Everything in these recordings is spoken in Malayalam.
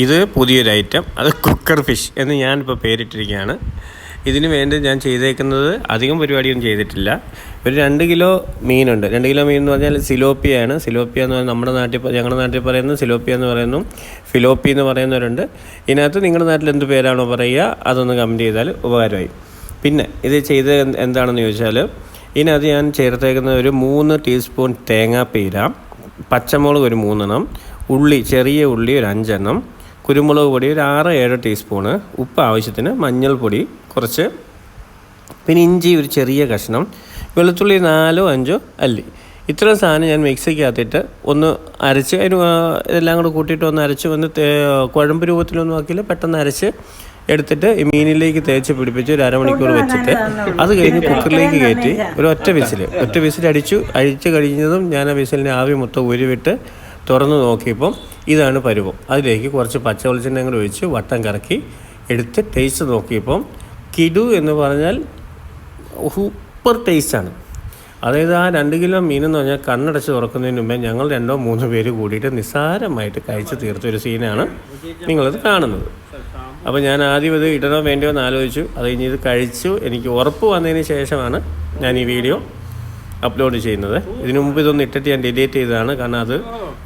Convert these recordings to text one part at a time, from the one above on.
ഇത് പുതിയൊരു ഐറ്റം, അത് കുക്കർ ഫിഷ് എന്ന് ഞാനിപ്പോൾ പേരിട്ടിരിക്കുകയാണ്. ഇതിന് വേണ്ടി ഞാൻ ചെയ്തേക്കുന്നത് അധികം പരിപാടിയൊന്നും ചെയ്തിട്ടില്ല. ഒരു 2 കിലോ മീനുണ്ട്. 2 കിലോ മീൻ എന്ന് പറഞ്ഞാൽ സിലോപ്പിയാണ്. സിലോപ്പിയ എന്ന് പറഞ്ഞാൽ ഞങ്ങളുടെ നാട്ടിൽ പറയുന്നത് സിലോപ്പിയ എന്ന് പറയുന്നു, ഫിലോപ്പി എന്ന് പറയുന്നവരുണ്ട്. ഇതിനകത്ത് നിങ്ങളുടെ നാട്ടിൽ എന്ത് പേരാണോ പറയുക അതൊന്ന് കമൻറ്റ് ചെയ്താൽ ഉപകാരമായി. പിന്നെ ഇത് ചെയ്ത് എന്താണെന്ന് ചോദിച്ചാൽ, ഇതിനകത്ത് ഞാൻ ചേർത്തേക്കുന്ന ഒരു 3 ടീസ്പൂൺ തേങ്ങാപ്പീര, പച്ചമുളക് ഒരു 3 എണ്ണം, ഉള്ളി ചെറിയ ഉള്ളി ഒരു 5 എണ്ണം, കുരുമുളക് പൊടി ഒരു 6-7 ടീസ്പൂണ്, ഉപ്പ് ആവശ്യത്തിന്, മഞ്ഞൾപ്പൊടി കുറച്ച്, പിന്നെ ഇഞ്ചി ഒരു ചെറിയ കഷ്ണം, വെളുത്തുള്ളി 4-5 അല്ലി. ഇത്രയും സാധനം ഞാൻ മിക്സിക്കകത്തിട്ട് ഒന്ന് അരച്ച് ഇതെല്ലാം കൂടെ കൂട്ടിയിട്ട് ഒന്ന് അരച്ച് കുഴമ്പ് രൂപത്തിലൊന്നും ആക്കിയില്ല, പെട്ടെന്ന് അരച്ച് എടുത്തിട്ട് ഈ മീനിലേക്ക് തേച്ച് പിടിപ്പിച്ച് ഒരു അരമണിക്കൂർ വെച്ചിട്ട് അത് കഴിഞ്ഞ് കുക്കറിലേക്ക് കയറ്റി ഒറ്റ വിസിൽ അടിച്ച് കഴിഞ്ഞതും ഞാൻ ആ വിസിലിൻ്റെ ആവി മൊത്തം ഉരുവിട്ട് തുറന്ന് നോക്കിയപ്പം ഇതാണ് പരുവം. അതിലേക്ക് കുറച്ച് പച്ച വെളിച്ചെണ്ണ കൂടെ ഒഴിച്ച് വട്ടം കറക്കി എടുത്ത് ടേസ്റ്റ് നോക്കിയപ്പം കിടു എന്ന് പറഞ്ഞാൽ സൂപ്പർ ടേസ്റ്റാണ്. അതായത് ആ 2 കിലോ മീനെന്ന് പറഞ്ഞാൽ കണ്ണടച്ച് തുറക്കുന്നതിന് മുമ്പേ ഞങ്ങൾ 2-3 പേര് കൂടിയിട്ട് നിസ്സാരമായിട്ട് കഴിച്ച് തീർത്തൊരു സീനാണ് നിങ്ങളത് കാണുന്നത്. അപ്പോൾ ഞാൻ ആദ്യം ഇത് ഇടണോ വേണ്ടയോ എന്ന് ആലോചിച്ചു. അത് കഴിഞ്ഞ് ഇത് കഴിച്ചു. എനിക്ക് ഉറപ്പ് വന്നതിന് ശേഷമാണ് ഞാൻ ഈ വീഡിയോ അപ്ലോഡ് ചെയ്യുന്നത്. ഇതിനു മുമ്പ് ഇതൊന്ന് ഇട്ടിട്ട് ഞാൻ ഡിലീറ്റ് ചെയ്തതാണ്, കാരണം അത്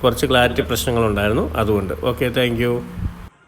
കുറച്ച് ക്ലാരിറ്റി പ്രശ്നങ്ങളുണ്ടായിരുന്നു, അതുകൊണ്ട്. Okay, thank you.